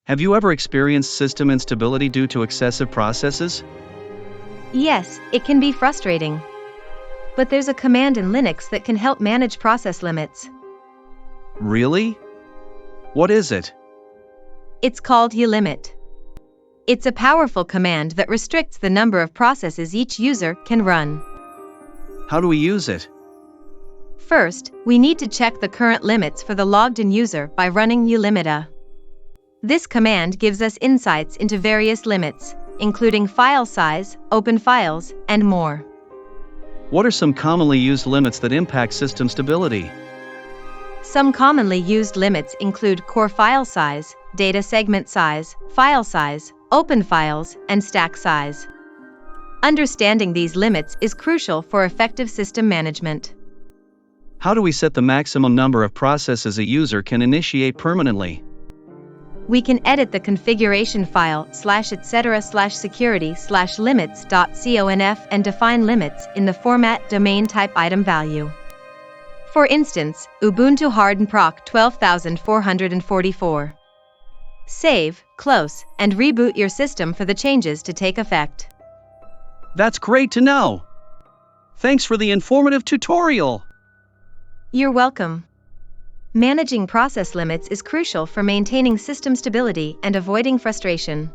Have you ever experienced system instability due to excessive processes? Yes, it can be frustrating. But there's a command in Linux that can help manage process limits. Really? What is it? It's called Ulimit. It's a powerful command that restricts the number of processes each user can run. How do we use it? First, we need to check the current limits for the logged-in user by running ulimit. This command gives us insights into various limits, including file size, open files, and more. What are some commonly used limits that impact system stability? Some commonly used limits include core file size, data segment size, file size, open files, and stack size. Understanding these limits is crucial for effective system management. How do we set the maximum number of processes a user can initiate permanently? We can edit the configuration file /etc/security/limits.conf and define limits in the format domain type item value. For instance, Ubuntu Harden Proc 12444. Save, close, and reboot your system for the changes to take effect. That's great to know! Thanks for the informative tutorial! You're welcome. Managing process limits is crucial for maintaining system stability and avoiding frustration.